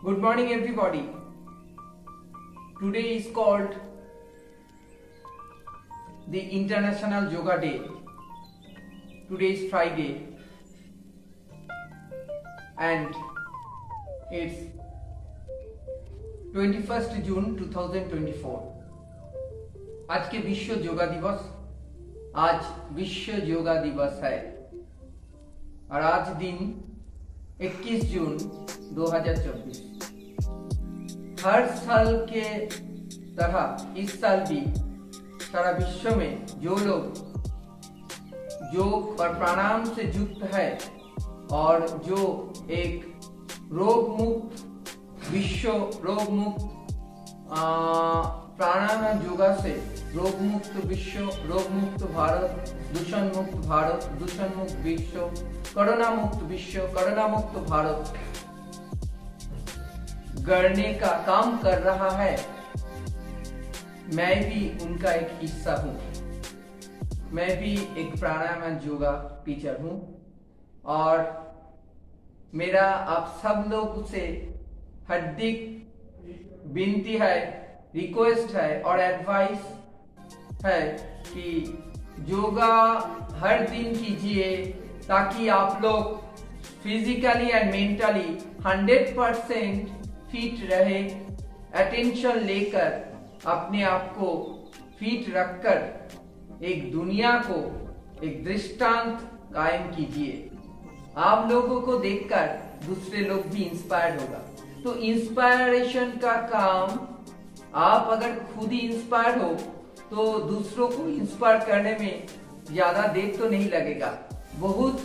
Good morning everybody. Today is called the International Yoga Day. Today is Friday and it's 21st June 2024. आज के विश्व योगा दिवस, आज विश्व योगा दिवस है और आज दिन 21 जून 2024। हर साल के तरह इस साल भी सारा विश्व में जो लोग योग और प्राणायाम से युक्त है और जो एक रोग मुक्त विश्व, रोग मुक्त प्राणायाम योगा से रोग मुक्त विश्व, रोग मुक्त भारत, दूषण मुक्त भारत, दूषण मुक्त विश्व, कोरोना मुक्त विश्व, कोरोना मुक्त भारत गढ़ने का काम कर रहा है। मैं भी उनका एक हिस्सा हूं। मैं भी एक प्राणायाम योगा टीचर हूं और मेरा आप सब लोग से हार्दिक विनती है, रिक्वेस्ट है और एडवाइस है कि योगा हर दिन कीजिए ताकि आप लोग फिजिकली एंड मेंटली 100% फिट रहे। अटेंशन लेकर अपने आप को फिट रखकर एक दुनिया को एक दृष्टांत कायम कीजिए। आप लोगों को देखकर दूसरे लोग भी इंस्पायर्ड होगा। तो इंस्पायरेशन का काम, आप अगर खुद ही इंस्पायर हो तो दूसरों को इंस्पायर करने में ज्यादा देर तो नहीं लगेगा। बहुत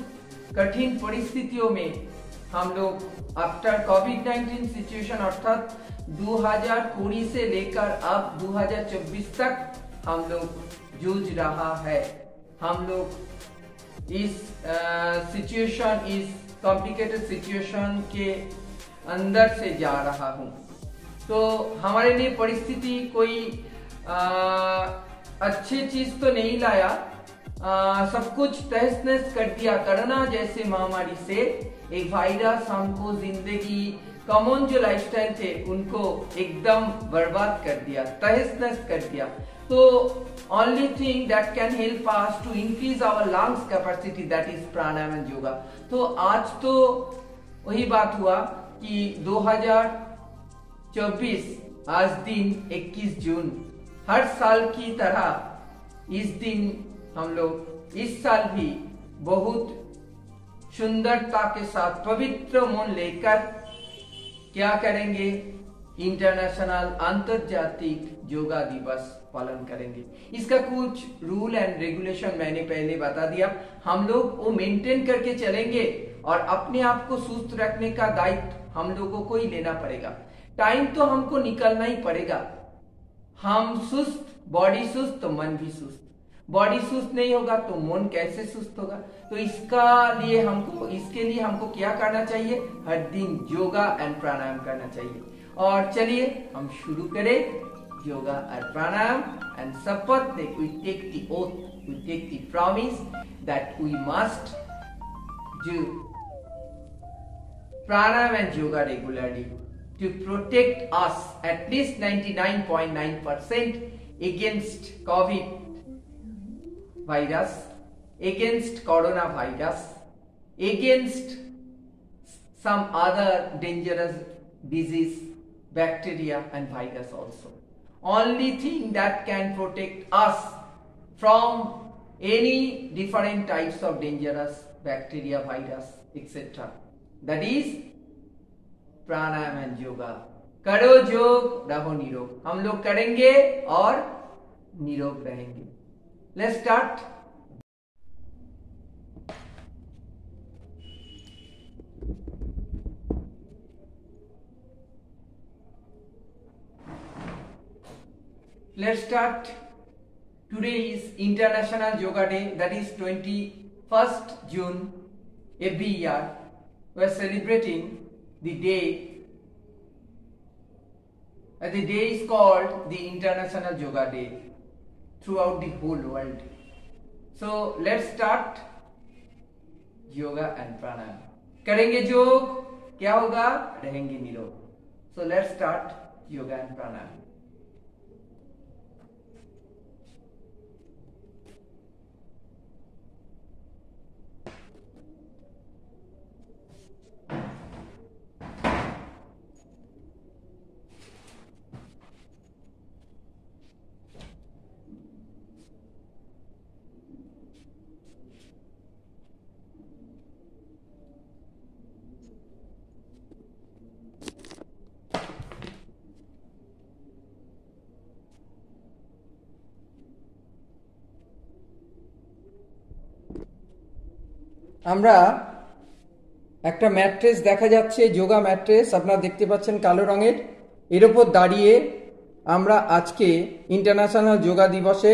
कठिन परिस्थितियों में हम लोग आफ्टर कोविड-19 सिचुएशन अर्थात 2020 से लेकर अब 2024 तक हम लोग जूझ रहा है। हम लोग इस सिचुएशन, इस कॉम्प्लिकेटेड सिचुएशन के अंदर से जा रहा हूँ। तो हमारे लिए परिस्थिति कोई अच्छी चीज तो नहीं लाया, सब कुछ तहस नहस कर दिया। कोरोना जैसे महामारी से एक वायरस हमको जिंदगी, कॉमन जो लाइफस्टाइल थे उनको एकदम बर्बाद कर दिया, तहस नहस कर दिया। तो only thing that can help us to increase our lungs capacity, that is pranayama and yoga. तो आज तो वही बात हुआ कि 2024 आज दिन 21 जून, हर साल की तरह इस दिन हम लोग इस साल भी बहुत सुंदरता के साथ पवित्र मन लेकर क्या करेंगे, इंटरनेशनल अंतर्जातिक योगा दिवस पालन करेंगे। इसका कुछ रूल एंड रेगुलेशन मैंने पहले बता दिया। हम लोग वो मेंटेन करके चलेंगे और अपने आप को सुस्त रखने का दायित्व हम लोगों को ही लेना पड़ेगा। टाइम तो हमको निकलना ही पड़ेगा। हम सुस्त, बॉडी सुस्त तो मन भी सुस्त। बॉडी सुस्त नहीं होगा तो मन कैसे सुस्त होगा। तो इसके लिए हमको क्या करना चाहिए, हर दिन योगा एंड प्राणायाम करना चाहिए। और चलिए हम शुरू करें योगा और प्राणायाम एंड शपथ ले, we take the oath, we take the promise that we must do pranayama and yoga regularly to protect us at least 99.9% against COVID virus, against coronavirus, against some other dangerous disease, bacteria and virus also. Only thing that can protect us from any different types of dangerous bacteria, virus, etc. That is pranayama and yoga. करो योग, रहो निरोग। हम लोग करेंगे और निरोग रहेंगे। Let's start. Let's start. Today is International Yoga Day, that is 21st June. Every year we are celebrating the day. The day is called the International Yoga Day throughout the whole world. So let's start yoga and pranayama करेंगे। योग क्या होगा, रहेंगे निरोग। So let's start yoga and pranayama. আমরা একটা mattress দেখা যাচ্ছে, যোগা ম্যাট্রেস আপনারা দেখতে পাচ্ছেন কালো রঙের। এর উপর দাঁড়িয়ে আমরা আজকে ইন্টারন্যাশনাল যোগা দিবসে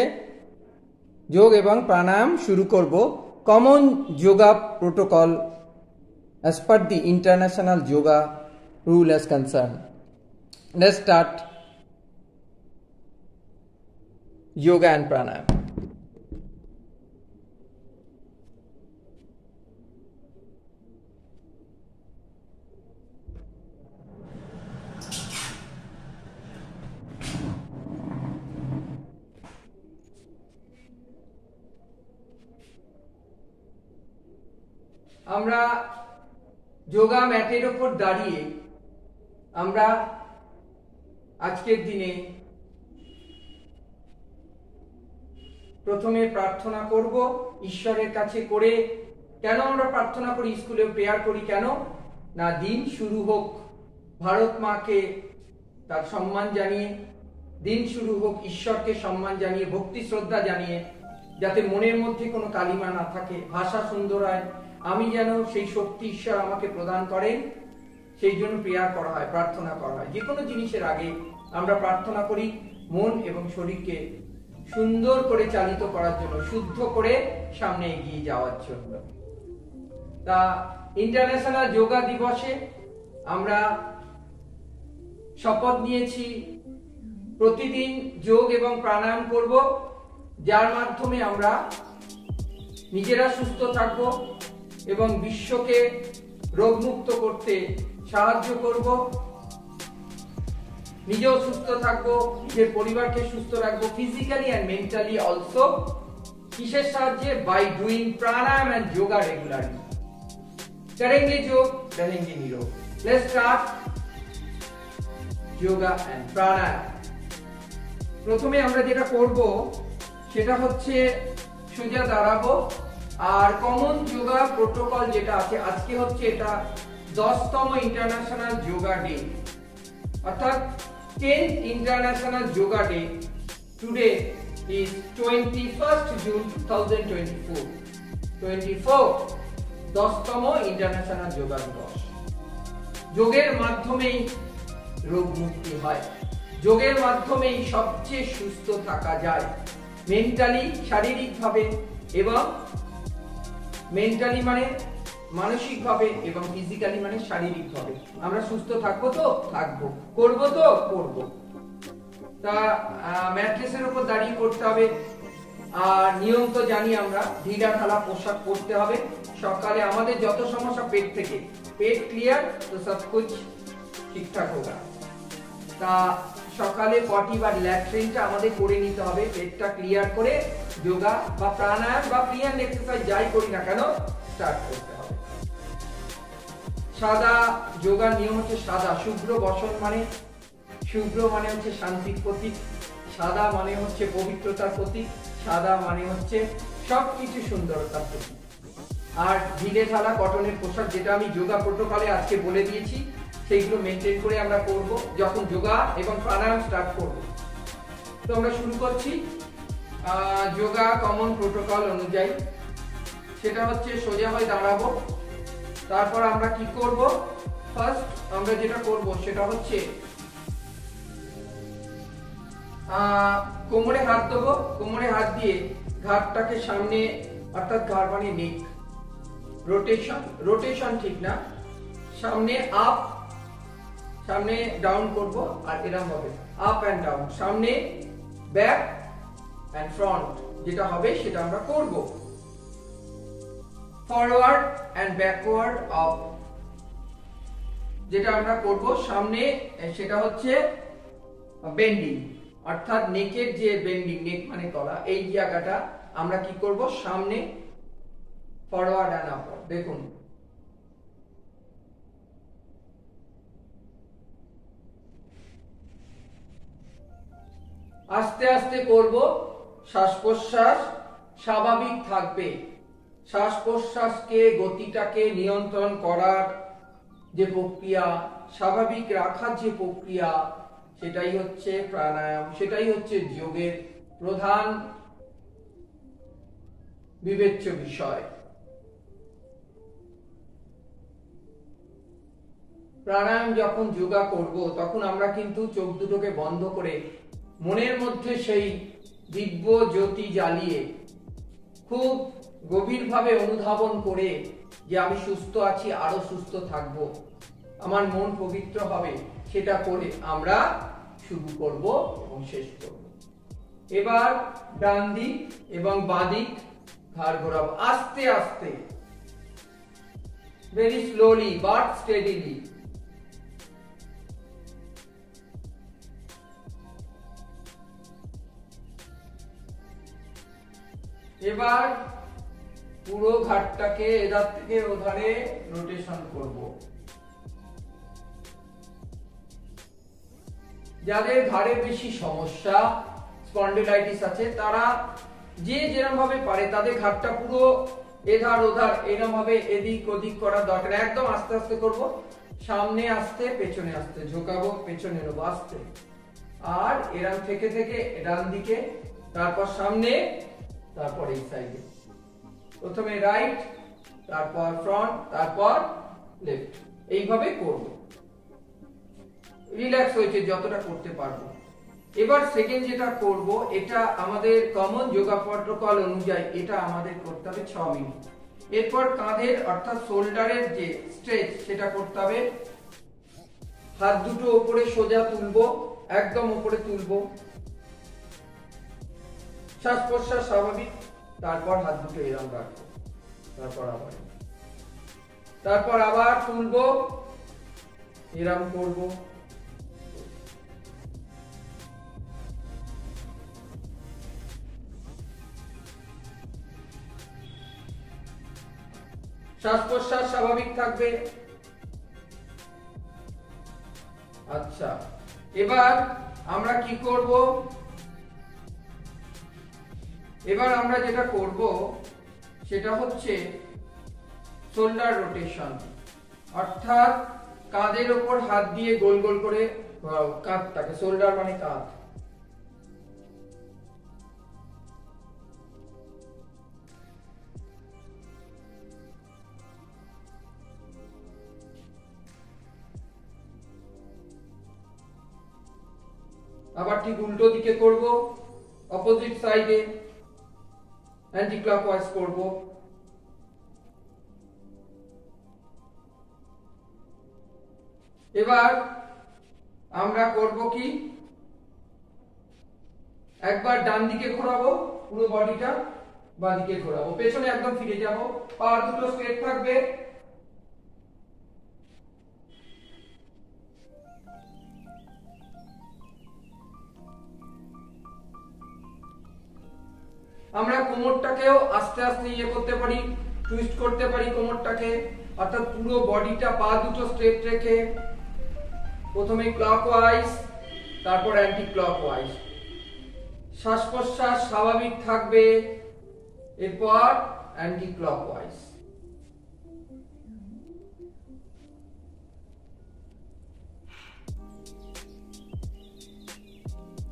যোগ এবং প্রাণায়াম শুরু করব। Common yoga protocol as per the international yoga rule as concerned. Let's start yoga and pranayama. আমরা যোগা ম্যাটের উপর দাঁড়িয়ে আমরা আজকের দিনে প্রথমে প্রার্থনা করব ঈশ্বরের কাছে করে। কেন আমরা প্রার্থনা করি, স্কুলে প্রেয়ার করি কেন না, দিন শুরু হোক ভারত মাকে তার সম্মান জানিয়ে, দিন শুরু হোক ঈশ্বরকে সম্মান জানিয়ে, ভক্তি শ্রদ্ধা জানিয়ে, যাতে মনের মধ্যে কোনো কালিমা না থাকে, ভাষা সুন্দর হয়, আমি যেন সেই শক্তি ঈশ্বর আমাকে প্রদান করেন, সেই জন্য প্রেয়ার করা হয়, প্রার্থনা করা হয়। যে কোনো জিনিসের আগে আমরা প্রার্থনা করি মন এবং শরীরকে সুন্দর করে চালিত করার জন্য, শুদ্ধ করে সামনে এগিয়ে যাওয়ার জন্য। তা ইন্টারন্যাশনাল যোগা দিবসে আমরা শপথ নিয়েছি প্রতিদিন যোগ এবং প্রাণায়াম করব, যার মাধ্যমে আমরা নিজেরা সুস্থ থাকব এবং বিশ্বকে রোগমুক্ত করতে সাহায্য করব, নিজেও সুস্থ থাকবো, নিজের পরিবারকে সুস্থ রাখবো, ফিজিক্যালি এন্ড মেন্টালি অলসো। কিসের সাহায্যে? By doing pranayama and yoga regularly. करेंगे योग रहेंगे निरोग। Let's start yoga and pranayama. প্রথমে আমরা যেটা করব সেটা হচ্ছে সোজা দাঁড়াবো, আর কমন যোগা প্রোটোকল যেটা আছে, আজকে হচ্ছে এটা 10তম ইন্টারন্যাশনাল যোগা ডে, অর্থাৎ 10th international yoga day. Today is 21st June 2024। 10তম ইন্টারন্যাশনাল যোগা দিবস। যোগের মাধ্যমেই রোগ মুক্তি হয়, যোগের মাধ্যমেই সবচেয়ে সুস্থ থাকা যায়, মেন্টালি শারীরিকভাবে, এবং মেন্টালি মানে মানসিকভাবে এবং ফিজিক্যালি মানে শারীরিকভাবে আমরা সুস্থ থাকবো তো থাকবো, করবো তো করবো। তা ম্যাট্রেসের উপর দাঁড়িয়ে করতে হবে। আর নিয়ম তো জানি আমরা, ঢিলা ঢালা পোশাক পরতে হবে। সকালে আমাদের যত সমস্যা পেট থেকে, পেট ক্লিয়ার তো সব কুছ ঠিকঠাক হোগা। তা সকালে পটি বা ল্যাট্রিনটা আমাদের করে নিতে হবে, পেটটা ক্লিয়ার করে যোগা বা প্রাণায়াম বা ফ্রি হ্যান্ড এক্সারসাইজ যাই করি না কেন স্টার্ট করতে হবে। সাদা যোগার নিয়ম হচ্ছে সাদা, শুভ্র বসন মানে, শুভ্র মানে হচ্ছে শান্তির প্রতীক, সাদা মানে হচ্ছে পবিত্রতার প্রতীক, সাদা মানে হচ্ছে সবকিছু সুন্দরতার প্রতীক। আর ঢিলে ঢালা কটনের পোশাক, যেটা আমি যোগা প্রোটোকলে আজকে বলে দিয়েছি, সেইগুলো মেনটেন করে আমরা করব যখন যোগা এবং প্রাণায়াম স্টার্ট করব। তো আমরা শুরু করছি যোগা কমন প্রোটোকল অনুযায়ী। সেটা হচ্ছে সোজা হয়ে দাঁড়াবো। তারপর আমরা কি করব, ফার্স্ট আমরা যেটা করব সেটা হচ্ছে কোমরে হাত দেবো। কোমরে হাত দিয়ে ঘাড়টাকে সামনে, অর্থাৎ ঘাড় মানে নেক, রোটেশন, রোটেশন ঠিক না, সামনে আপ, সামনে ডাউন করব, আর এরকম হবে আপ এন্ড ডাউন, সামনে ব্যাক এন্ড ফ্রন্ট, যেটা হবে সেটা আমরা করব। ফরওয়ার্ড এন্ড ব্যাকওয়ার্ড আপ, যেটা আমরা করব সামনে, সেটা হচ্ছে বেন্ডিং, অর্থাৎ নেকের যে বেন্ডিং, নেক মানে গলা, এই জায়গাটা আমরা কি করব সামনে ফরওয়ার্ড অ্যান্ড আপওয়ার্ড। দেখুন আস্তে আস্তে করব, শ্বাস প্রশ্বাস স্বাভাবিক থাকবে। শ্বাস প্রশ্বাসকে, গতিটাকে নিয়ন্ত্রণ করার যে প্রক্রিয়া, স্বাভাবিক রাখার যে প্রক্রিয়া, সেটাই হচ্ছে প্রাণায়াম, সেটাই হচ্ছে যোগের প্রধান বিবেচ্য বিষয়। প্রাণায়াম যখন যোগা করব তখন আমরা কিন্তু চোখ দুটোকে বন্ধ করে মনের মধ্যে সেই দিব্য জ্যোতি জ্বালিয়ে খুব গভীরভাবে অনুধাবন করে যে আমি সুস্থ আছি, আরো সুস্থ থাকব, আমার মন পবিত্র হবে, সেটা করে আমরা শুরু করব এবং শেষ করব। এবার ডান দিক এবং বাঁ দিক ঘাড় ঘোরাবো আস্তে আস্তে, ভেরি স্লোলি বাট স্টেডিলি। এবার পুরো ঘাটটাকে এধার থেকে ওধারে রোটেশন করব। যাদের ঘাড়ে বেশি সমস্যা, স্পন্ডিলাইটিস আছে, তারা যে যেরকম ভাবে পারে তাদের ঘাটটা পুরো এধার ওধার এরকম ভাবে এদিক ওদিক করার দরকার। একদম আস্তে আস্তে করব, সামনে আসতে পেছনে আসতে, ঝোঁকাবো পেছনে নেবো আস্তে, আর এরকম থেকে থেকে ডান দিকে, তারপর সামনে, তারপর এই সাইডে, প্রথমে রাইট, তারপর ফ্রন্ট, তারপর লেফট, এইভাবে করব। রিল্যাক্স হয়েছে যতটা করতে পারবো। এবার সেকেন্ড যেটা করব, এটা আমাদের কমন যোগা প্রটোকল অনুযায়ী এটা আমাদের করতে হবে 6 মিনিট। এরপর কাঁধের অর্থাৎ শোল্ডারের যে স্ট্রেচ সেটা করতে হবে। হাত দুটো উপরে সোজা তুলবো, একদম উপরে তুলবো, শ্বাস প্রশ্বাস স্বাভাবিক, তারপর হাত দুটো এরকম রাখবো, তারপর আবার তুলবো, এরকম করব, শ্বাস প্রশ্বাস স্বাভাবিক থাকবে। আচ্ছা, এবার আমরা কি করব, এবার আমরা যেটা করব সেটা হচ্ছে শোল্ডার রোটেশন, অর্থাৎ কাঁধের ওপর হাত দিয়ে গোল গোল করে কাঁধটাকে, শোল্ডার মানে কাঁধ, আবার ঠিক উল্টো দিকে করব, অপোজিট সাইডে অ্যান্টি ক্লকওয়াইজ করব। এবার আমরা করব কি, একবার ডান দিকে ঘোরাবো পুরো বডিটা, বাঁ দিকে ঘোরাবো, পেছনে একদম ফিরে যাব, পা দুটো স্ট্রেট থাকবে, আমরা কোমরটাকেও আস্তে আস্তে করতে পারি, টুইস্ট করতে পারি কোমরটাকে, অর্থাৎ পুরো বডিটা পা দুটো স্ট্রেট রেখে প্রথমে ক্লকওয়াইজ, তারপর অ্যান্টি ক্লকওয়াইজ, শ্বাস প্রশ্বাস স্বাভাবিক থাকবে, এরপর অ্যান্টি ক্লকওয়াইজ।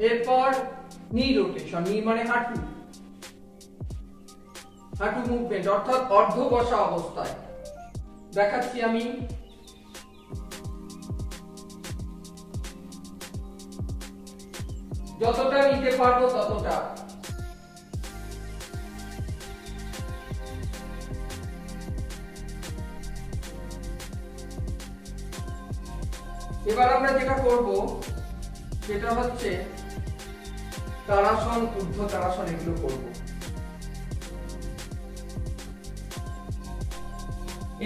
এরপর নি রোটেশন, নি মানে হাঁটু, হাঁটু মুভমেন্ট, অর্থাৎ অর্ধ বসা অবস্থায়। দেখাচ্ছি আমি, যতটা নিতে পারবো ততটা। এবার আমরা যেটা করব সেটা হচ্ছে তাড়াসন, ঊর্ধ্ব তাড়াসন, এগুলো করব।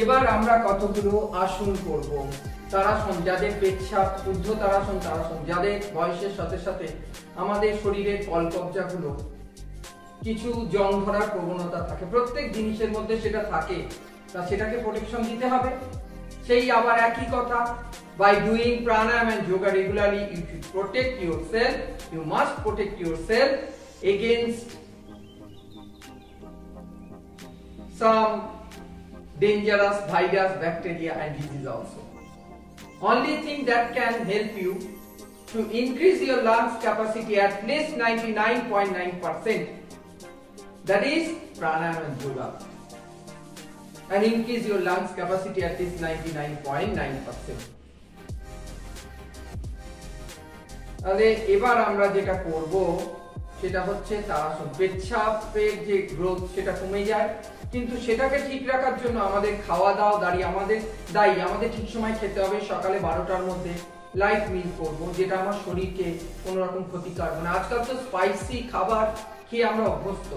এবার আমরা কতগুলো আসন করব। তারাসন, যাদের পেচ্ছাপ ঊর্ধ্ব তারাসন, তারাসন যাদের বয়সের সাথে সাথে আমাদের শরীরের কলকবজাগুলো কিছু জং ধরার প্রবণতা থাকে, প্রত্যেক জিনিসের মধ্যে সেটা থাকে, তা সেটাকে প্রোটেকশন দিতে হবে। সেই আবার একই কথা, by doing pranayama and yoga regularly you should protect yourself, you must protect yourself against some dangerous virus, bacteria and disease also. Only thing that can help you to increase your lungs capacity at least 99.9%, that is pranayama and yoga, and increase your lungs capacity at least 99.9%. তাহলে এবার আমরা যেটা করব সেটা হচ্ছে তারাসন। পেচ্ছাপের যে growth সেটা কমে যায়, কিন্তু সেটাকে ঠিক রাখার জন্য আমাদের খাওয়া দাওয়া আমাদের ঠিক সময় খেতে হবে। সকালে 12টার মধ্যে লাইট মিল করব, যেটা আমার শরীরকে কোনো রকম ক্ষতি করবে না। আজকাল তো স্পাইসি খাবার খেয়ে আমরা অভ্যস্ত,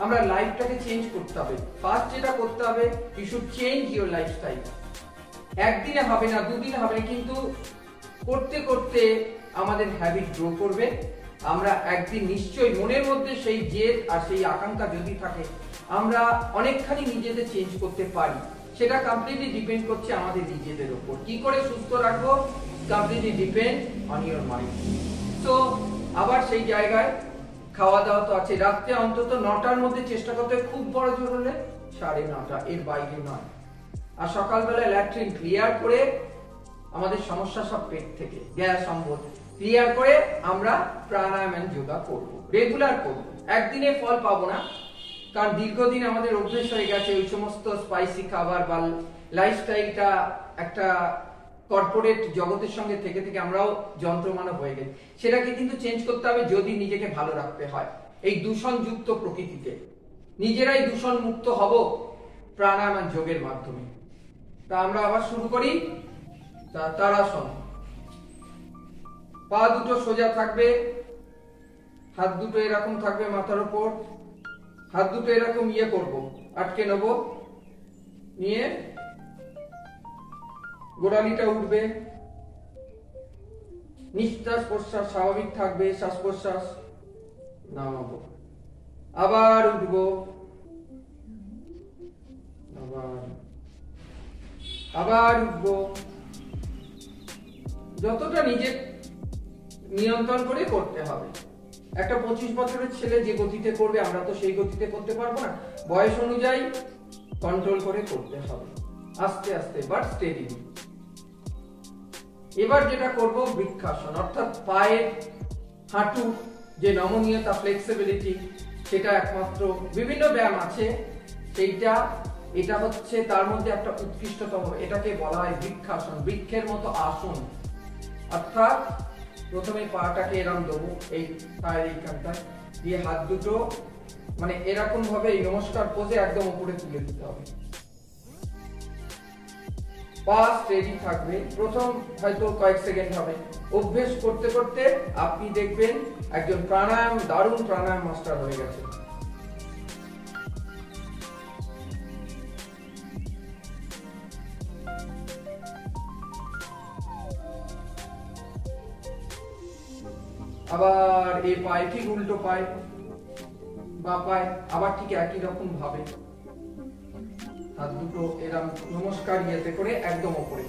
আমরা লাইফটাকে চেঞ্জ করতে হবে। ফার্স্ট যেটা করতে হবে, you should change your lifestyle. একদিনে হবে না, দুদিনে হবে না, কিন্তু করতে করতে আমাদের হ্যাবিট গ্রো করবে। আমরা একদিন নিশ্চয়ই মনের মধ্যে সেই জেদ আর সেই আকাঙ্ক্ষা যদি থাকে, আমরা অনেকখানি নিজেদের চেঞ্জ করতে পারি। সেটা কমপ্লিটলি ডিপেন্ড করছে আমাদের নিজেদের উপর। কি করে সুস্থ রাখবো, completely depend on your mind. তো আবার সেই জায়গায় খাওয়া দাওয়া তো আছে, রাত্রে অন্তত 9টার মধ্যে চেষ্টা করতে, খুব বড় জোর হলে 9:30, এর বাইরে নয়। আর সকালবেলা ল্যাট্রিন ক্লিয়ার করে আমাদের সমস্যা সব পেট থেকে গ্যাস অম্বল ক্লিয়ার করে আমরা প্রাণায়াম এন্ড যোগা করব, রেগুলার করব। একদিনে ফল পাবো না, কারণ দীর্ঘদিন আমাদের অভ্যেস হয়ে গেছে ওই সমস্ত স্পাইসি খাবার বা লাইফস্টাইলটা একটা কর্পোরেট জগতের সঙ্গে থেকে থেকে আমরাও যন্ত্রমানব হয়ে গেছি। সেটাকে কিন্তু চেঞ্জ করতে হবে যদি নিজেকে ভালো রাখতে হয়। এই দূষণযুক্ত প্রকৃতিতে নিজেরাই দূষণ মুক্ত হব প্রাণায়াম আর যোগের মাধ্যমে। তা আমরা আবার শুরু করি। তারাসন, পা দুটো সোজা থাকবে, হাত দুটো এরকম থাকবে মাথার উপর, হাত দুটো এরকম করব, আটকে নেব, নিয়ে গোড়ালিটা উঠবে, নিঃশ্বাস প্রশ্বাস স্বাভাবিক থাকবে, শ্বাস প্রশ্বাস নামাবো, আবার উঠবো, আবার উঠবো। যতটা নিজের নিয়ন্ত্রণ করে করতে হবে। একটা 25 বছরের ছেলে যে গতিতে করবে, আমরা তো সেই গতিতে করতে পারবো না। বয়স অনুযায়ী কন্ট্রোল করে করতে হবে, আস্তে আস্তে বাট স্টেডি। এবার যেটা করব বৃক্ষাসন, অর্থাৎ পায়ের হাঁটু যে নমনীয়তা, ফ্লেক্সিবিলিটি, সেটা একমাত্র বিভিন্ন ব্যায়াম আছে সেইটা, এটা হচ্ছে তার মধ্যে একটা উৎকৃষ্টতম। এটাকে বলা হয় বৃক্ষাসন, বৃক্ষের মতো আসন। অর্থাৎ প্রথমে পাটাকে এরকম দেবো, এই পায়ের এইখানটায় দিয়ে হাত দুটো মানে এরকম ভাবে এই নমস্কার পোজে একদম উপরে তুলে দিতে হবে। পা স্টেডি থাকবে, প্রথম হয়তো কয়েক সেকেন্ড হবে। অভ্যেস করতে করতে আপনি দেখবেন একজন দারুণ প্রাণায়াম মাস্টার হয়ে গেছে। আবার এই পায়ে ঠিক উল্টো পায়ে বা পায়ে আবার ঠিক একই রকম ভাবে হাত দুটো এরকম নমস্কার ইয়েতে করে একদম উপরে।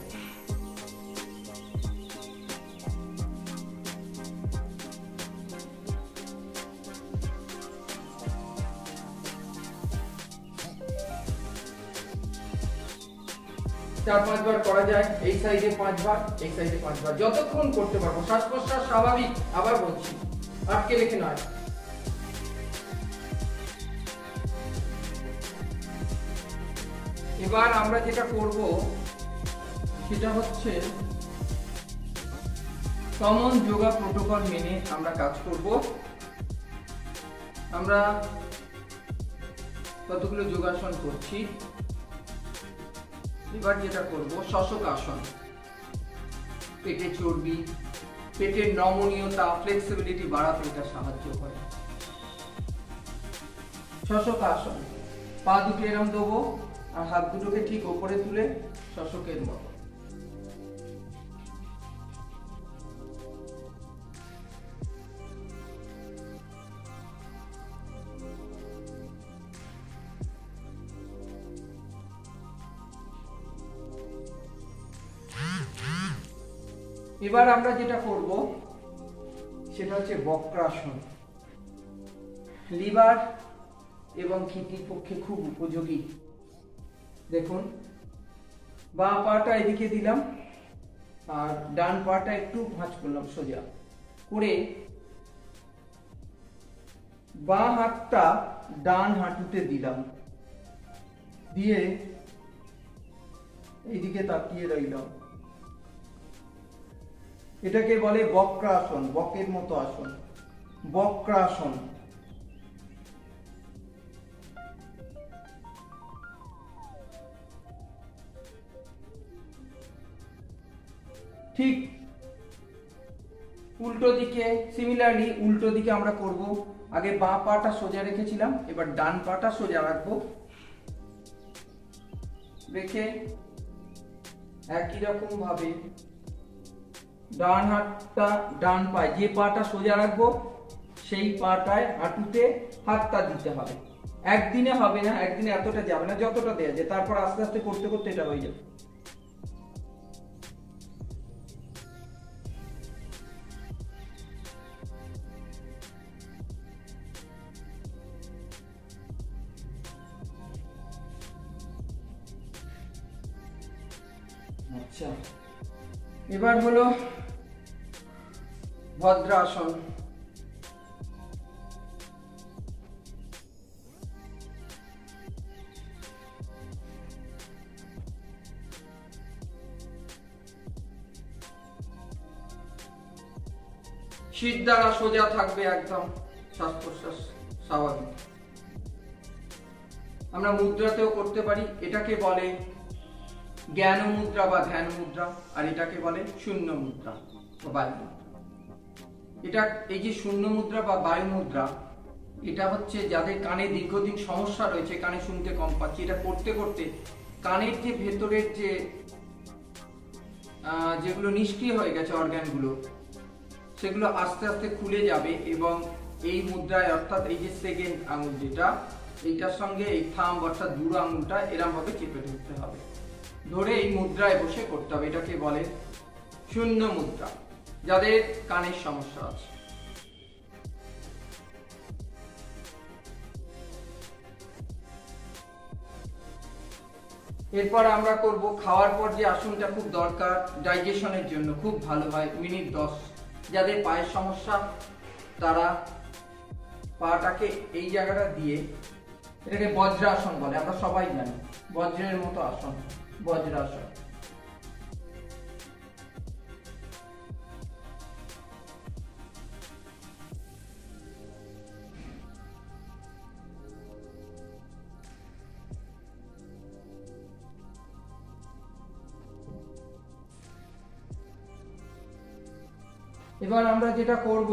চার 5 বার করা যায়, এই সাইডে 5 বার, এই সাইডে 5 বার, যতক্ষণ করতে পারবো। শ্বাস প্রশ্বাস স্বাভাবিক, আবার বলছি, আটকে রেখে নয়। এবার আমরা যেটা করব সেটা হচ্ছে কমন যোগা প্রোটোকল মেনে আমরা কাজ করব। আমরা কতগুলো যোগাসন করছি। এবার যেটা করব শশক আসন, পেটে চর্বি, পেটের নমনীয়তা, ফ্লেক্সিবিলিটি বাড়াতে এটা সাহায্য করে। শশক আসন, পা দুটো এরকম দেবো, আর হাত দুটোকে ঠিক উপরে তুলে শশকের মতো। এবার আমরা যেটা করব সেটা হচ্ছে বক্রাসন। লিভার এবং কিডনির পক্ষে খুব উপযোগী। দেখুন, বাঁ পাটা এদিকে দিলাম আর ডান পাটা একটু ভাঁজ করলাম সোজা করে, বাঁ হাতটা ডান হাঁটুতে দিলাম, দিয়ে এইদিকে তাকিয়ে রইলাম। এটাকে বলে বক্রাসন, বকের মতো আসন, বক্রাসন। ঠিক উল্টো দিকে সিমিলারলি উল্টো দিকে আমরা করব। আগে বাঁ পাটা সোজা রেখেছিলাম, এবার ডান পাটা সোজা রাখবো, রেখে একই রকম ভাবে ডান হাতটা ডান পায়ে, যে পাটা সোজা রাখবো সেই পাটায় হাঁটুতে হাতটা দিতে হবে। একদিনে হবে না, একদিনে এতটা যাবে না, যতটা দেয়া যায়, তারপর আস্তে আস্তে করতে করতে এটা হয়ে যাবে। আচ্ছা, এবার হলো ভদ্রাসন। শীত দ্বারা সোজা থাকবে একদম, শ্বাস প্রশ্বাস স্বাভাবিক। আমরা মুদ্রাতেও করতে পারি। এটাকে বলে জ্ঞান মুদ্রা বা ধ্যান মুদ্রা, আর এটাকে বলে শূন্য মুদ্রা বা বায়ু মুদ্রা। এটা এই যে শূন্য মুদ্রা বা বায়ু মুদ্রা, এটা হচ্ছে যাদের কানে দীর্ঘদিন সমস্যা রয়েছে, কানে শুনতে কম পাচ্ছে, এটা করতে করতে কানের যে ভেতরের যেগুলো নিষ্ক্রিয় হয়ে গেছে অর্গানগুলো, সেগুলো আস্তে আস্তে খুলে যাবে। এবং এই মুদ্রায়, অর্থাৎ এই যে সেকেন্ড আঙুল যেটা, এইটার সঙ্গে এই থাম্ব অর্থাৎ বুড়ো আঙুলটা এরম ভাবে চেপে ধরতে হবে, ধরে এই মুদ্রায় বসে করতে হবে। এটাকে বলে শূন্য মুদ্রা, যাদের কানের সমস্যা আছে। এরপর আমরা করব খাওয়ার পর যে আসনটা খুব দরকার, ডাইজেশনের জন্য খুব ভালো হয়, মিনিট 10। যাদের পায়ের সমস্যা তারা পাটাকে এই জায়গাটা দিয়ে, এটাকে বজ্রাসন বলে, আমরা সবাই জানি, বজ্রের মতো আসন, বজ্রাসন। এবার আমরা যেটা করব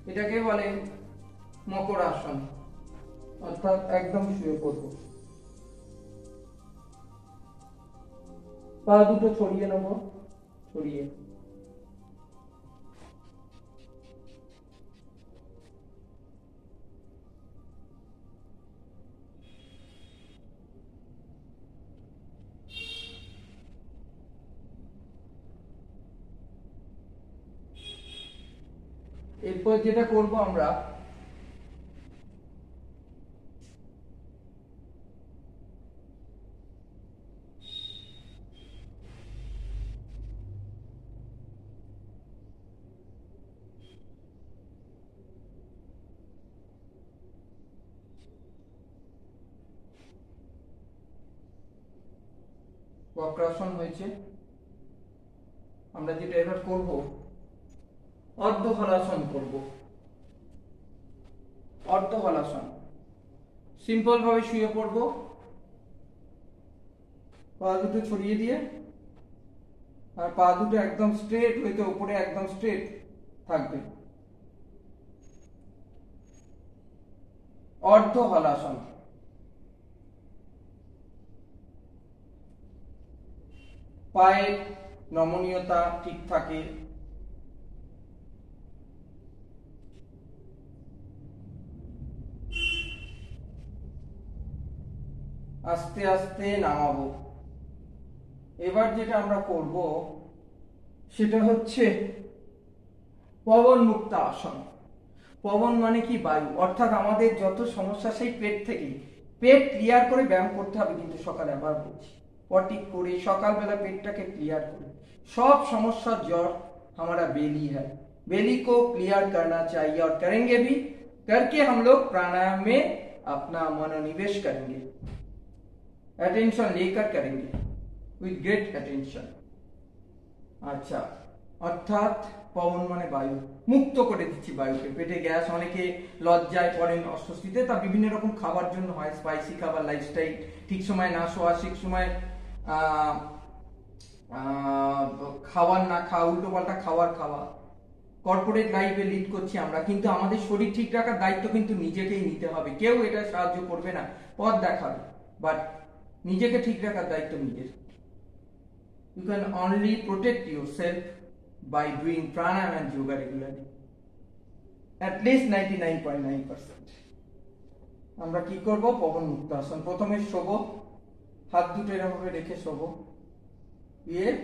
এটাকে বলে মকরাসন, অর্থাৎ একদম শুয়ে পড়ব, পা দুটো ছড়িয়ে নেব, ছড়িয়ে এরপর যেটা করব আমরা, বক্রাসন হয়েছে, আমরা যেটা এবার করব অর্ধ হলাসন করব। অর্ধ হলাসন সিম্পল ভাবে শুয়ে পড়ব, পা দুটো ছড়িয়ে দিয়ে, আর পা দুটো একদম স্ট্রেট হইতে উপরে একদম স্ট্রেট থাকবে। অর্ধ হলাসন। পায়ের নমনীয়তা ঠিক থাকে, আস্তে আস্তে নামাবো। এবার যেটা আমরা করব সেটা হচ্ছে পবন মুক্ত আসন। পবন মানে কি? বায়ু, অর্থাৎ আমাদের যত সমস্যা সেই পেট থেকে, পেট ক্লিয়ার করে ব্যায়াম করতে হবে। কিন্তু সকালে আবার বলছি, পটি করে সকালবেলা পেটটাকে क्लियर করে, सब समस्या जड़ हमारा बेली है, बेली को क्लियर करना चाहिए और करेंगे भी। करके हम लोग प्राणायाम में अपना मनोनिवेश करेंगे, अटेंशन लेकर करेंगे विथ ग्रेट अटेंशन। अच्छा, अर्थात पवन माने वायु, मुक्त করে দিচ্ছি বায়ুকে। পেটে গ্যাস, অনেকে লজ্জায় পড়েন, অস্বস্তিতে, তা বিভিন্ন রকম খাবার জন্য হয়। স্পাইসি খাবার, লাইফস্টাইল, ঠিক সময় না শোয়া, ঠিক সময় খাবার না খাওয়া, উল্টো পাল্টা খাবার খাওয়া, কর্পোরেট লাইফে লিড করছি আমরা, কিন্তু আমাদের শরীর ঠিক রাখার দায়িত্ব কিন্তু নিজেকেই নিতে হবে। কেউ এটা সাহায্য করবে না, পথ দেখাবে, বাট নিজেকে ঠিক রাখার দায়িত্ব নিজের। You can only protect yourself by doing pranayama and yoga regularly, at least 99.9%. আমরা কি করব? পবন মুক্ত আসন। প্রথমে শোবো, হাত দুটো এরকম ভাবে রেখে শোবো,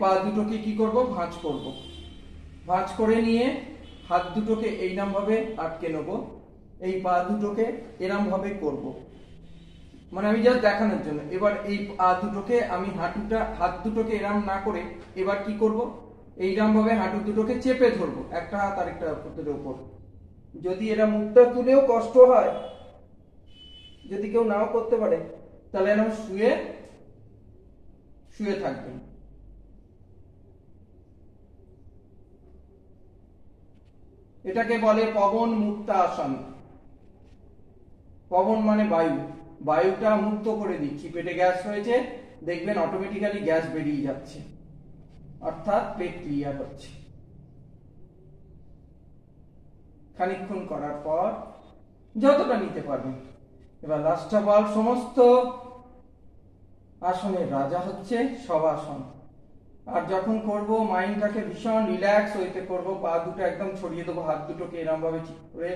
পা দুটোকে কি করব? ভাঁজ করব। ভাঁজ করে নিয়ে হাত দুটোকে এইরকম ভাবে আটকে নেব, এই পা দুটোকে এরকম ভাবে করব, মানে আমি জাস্ট দেখানোর জন্য। এবার এই পা দুটোকে আমি হাত দুটোকে এরকম না করে এবার কি করব? এইরকম ভাবে হাঁটু দুটোকে চেপে ধরবো, একটা হাত আরেকটা হাতের উপর। যদি এরা মুখটা তুলেও কষ্ট হয়, যদি কেউ নাও করতে পারে, তাহলে এরকম শুয়ে শুয়ে থাকবেন। এটাকে বলে পবন মুক্ত আসন। পবন মানে বায়ু, বায়ুটা মুক্ত করে দিচ্ছি। পেটে গ্যাস হয়েছে, দেখবেন অটোমেটিক্যালি গ্যাস বেরিয়ে যাচ্ছে, অর্থাৎ পেট ক্লিয়ার হচ্ছে। খানিকক্ষণ করার পর যতটা নিতে পারবেন। এবার লাস্ট অফ অল, সমস্ত আসনের রাজা হচ্ছে শবাসন। আর যখন করব মাইন্ডটাকে ভীষণ রিল্যাক্স হইতে করব। পা দুটো একদম ছড়িয়ে দেবো, হাত দুটোকে এরম ভাবে ঠিক করে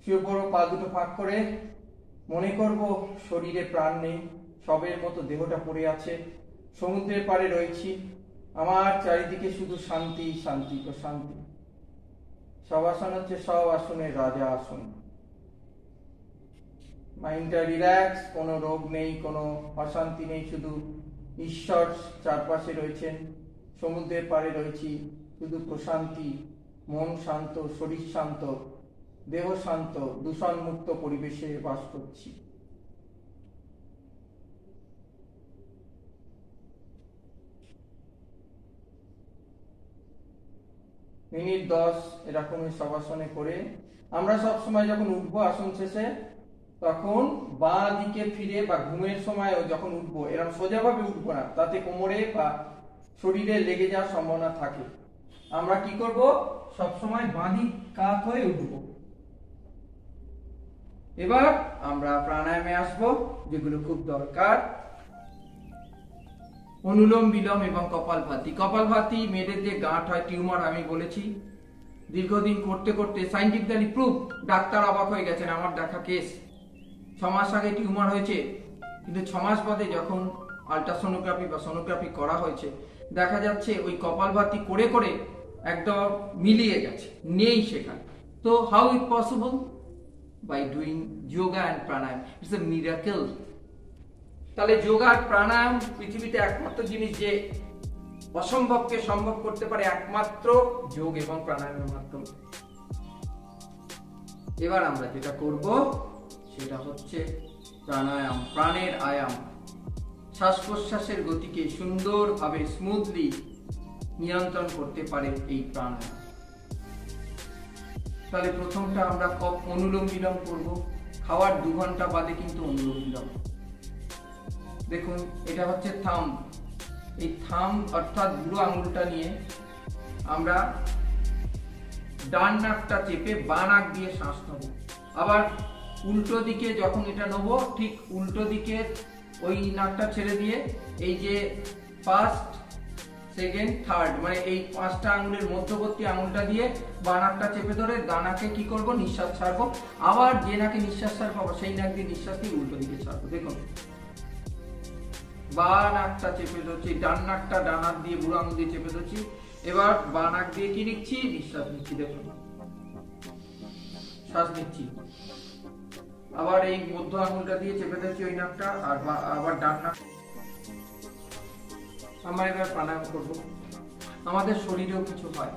শুয়ে পড়বো, পা দুটো ফাঁক করে। মনে করব শরীরে প্রাণ নেই, সবের মতো দেহটা পড়ে আছে, সমুদ্রের পাড়ে রয়েছি, আমার চারিদিকে শুধু শান্তি শান্তি তো শান্তি। শবাসন হচ্ছে সব আসনের রাজা আসন। মাইন্ডটা রিল্যাক্স, কোনো রোগ নেই, কোনো অশান্তি নেই, শুধু ঈশ্বর চারপাশে রয়েছেন, সমুদ্রের পাড়ে রয়েছি, শুধু প্রশান্তি, মন শান্ত, শরীর শান্ত, দেহ শান্ত, দূষণ মুক্ত পরিবেশে বাস করছি। মিনিট 10 এরকমই শবাসনে করে আমরা সব সময় যখন উঠবো আসন শেষে, তখন বাঁ দিকে ফিরে, বা ঘুমের সময়ও যখন উঠবো, এরকম সোজাভাবে উঠবো না, তাতে কোমরে বা শরীরে লেগে যাওয়ার সম্ভাবনা থাকে। আমরা কি করব? সব সময় বাঁ দিক কাত হয়ে উঠবো। এবার আমরা প্রাণায়ামে আসবো, যেগুলো খুব দরকার। অনুলোম বিলোম এবং কপালভাতি। কপালভাতি মেয়েদের যে গাঁট হয়, টিউমার, আমি বলেছি দীর্ঘদিন করতে করতে সাইন্টিফিক্যালি প্রুভ, ডাক্তার অবাক হয়ে গেছেন। আমার দেখা কেস, 6 মাস আগে টিউমার হয়েছে, কিন্তু 6 মাস বাদে যখন আল্ট্রাসোনোগ্রাফি বা সোনোগ্রাফি করা হয়েছে, দেখা যাচ্ছে ওই কপালভাতি করে করে একদম মিলিয়ে গেছে, নেই সেখানে। তো how it possible? By doing yoga and pranayama. It's a miracle. তাহলে যোগা আর প্রাণায়াম পৃথিবীতে একমাত্র জিনিস যে অসম্ভবকে সম্ভব করতে পারে, একমাত্র যোগ এবং প্রাণায়ামের মাধ্যমে। এবার আমরা যেটা করব সেটা হচ্ছে প্রাণায়াম, প্রাণের আয়াম। শ্বাস প্রশ্বাসের গতিকে সুন্দরভাবে স্মুথলি নিয়ন্ত্রণ করতে পারে এই প্রাণায়াম। তাহলে প্রথমটা আমরা অনুলোম বিলোম করব, খাওয়ার 2 ঘন্টা বাদে কিন্তু অনুলোম বিলোম। দেখুন, এটা হচ্ছে থাম্ব। এই থাম্ব অর্থাৎ বুড়ো আঙুলটা নিয়ে আমরা ডান নাকটা চেপে বাঁ নাক দিয়ে শ্বাস নেব। আবার উল্টো দিকে যখন এটা নেব, ঠিক উল্টো দিকে ওই নাকটা ছেড়ে দিয়ে এই যে ফার্স্ট সেকেন্ড, থার্ড, মানে এই 5টা আঙুলের মধ্যবর্তী আঙুলটা দিয়ে বাঁ নাকটা চেপে ধরে ডান নাকে কি করব, নিঃশ্বাস ছাড়বো। আবার যে নাকে নিঃশ্বাস ছাড়বো সেই নাক দিয়ে নিঃশ্বাস দিয়ে উল্টো দিকে ছাড়বো। দেখুন, বাঁ নাকটা চেপে ধরছি, ডান নাকটা ডান হাত দিয়ে বুড়ো আঙুল দিয়ে চেপে ধরছি। এবার বাঁ নাক দিয়ে কি নিচ্ছি, নিঃশ্বাস নিচ্ছি। দেখুন, শ্বাস নিচ্ছি। আবার এই মধ্য আঙুলটা দিয়ে চেপে ধরছি ওই নাকটা, আর আবার ডান নাক। আমরা এবার প্রাণায়াম করব। আমাদের শরীরেও কিছু হয়,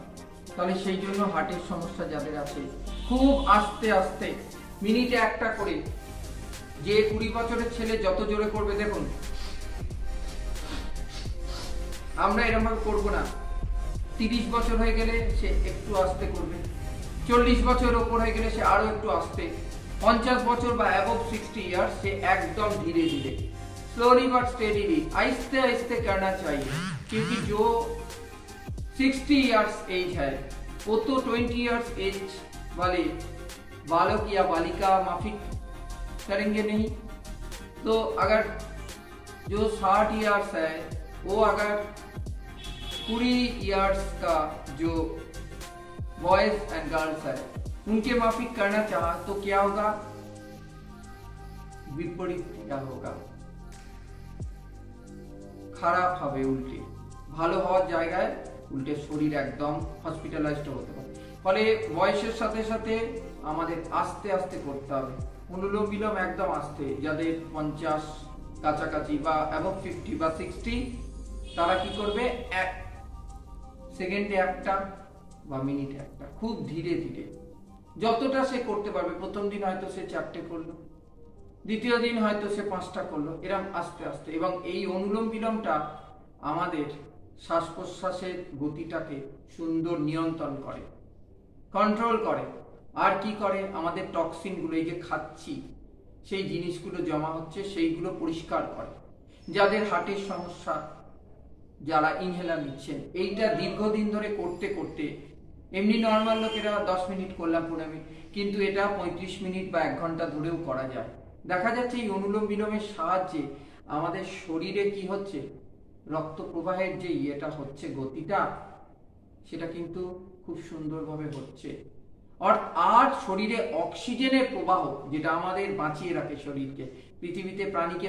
তাহলে সেই জন্য হার্টের সমস্যা যাদের আছে খুব আস্তে আস্তে মিনিটে একটা করে, যে 20 বছরের ছেলে যত জোরে করবে, দেখুন আমরা এরকম ভাবে করবো না। 30 বছর হয়ে গেলে সে একটু আস্তে করবে, 40 বছর ওপর হয়ে গেলে সে আরো একটু আস্তে, 50 বছর বা অ্যাবভ 60 ইয়ার্স সে একদম धीरे धीरे, स्लोली बट स्टेडीली, आहिस्ते आहिस्ते करना चाहिए। क्योंकि जो 60 इयर्स एज है वो तो 20 इयर्स एज वाले बालक या बालिका माफिक करेंगे नहीं। तो अगर जो 60 इयर्स है वो अगर 20 इयर्स का जो बॉयज एंड गर्ल्स है उनके माफिक करना चाहा तो क्या होगा, विपरीत क्या होगा, খারাপ হবে, উল্টে ভালো হওয়ার জায়গায় উল্টে শরীর একদম হসপিটালাইজড হতে পারে। ফলে বয়সের সাথে সাথে আমাদের আস্তে আস্তে করতে হবে। অনুলোম বিলোম একদম আস্তে, যাদের 50 কাছাকাছি বা অ্যাবভ 50 বা 60 তারা কি করবে, এক সেকেন্ডে একটা বা মিনিটে একটা, খুব ধীরে ধীরে যতটা সে করতে পারবে। প্রথম দিন হয়তো সে 4টে করলো, দ্বিতীয় দিন হয়তো সে 5টা করলো, এরকম আস্তে আস্তে। এবং এই অনুলোম বিলোমটা আমাদের শ্বাস প্রশ্বাসের গতিটাকে সুন্দর নিয়ন্ত্রণ করে, কন্ট্রোল করে। আর কি করে, আমাদের টক্সিনগুলো, এই যে খাচ্ছি সেই জিনিসগুলো জমা হচ্ছে সেইগুলো পরিষ্কার করে। যাদের হার্টের সমস্যা, যারা ইনহেলার নিচ্ছেন, এইটা দীর্ঘদিন ধরে করতে করতে, এমনি নর্মাল লোকেরা 10 মিনিট করলাম, 15 মিনিট, কিন্তু এটা 35 মিনিট বা 1 ঘন্টা ধরেও করা যায়। দেখা যাচ্ছে এই অনুলোম বিলোমের সাহায্যে আমাদের শরীরে কি হচ্ছে, রক্ত প্রবাহের যে ইয়েটা হচ্ছে, গতিটা, সেটা কিন্তু খুব সুন্দরভাবে হচ্ছে। আর শরীরে অক্সিজেনের প্রবাহ, যেটা আমাদের বাঁচিয়ে রাখে শরীরকে, পৃথিবীতে প্রাণীকে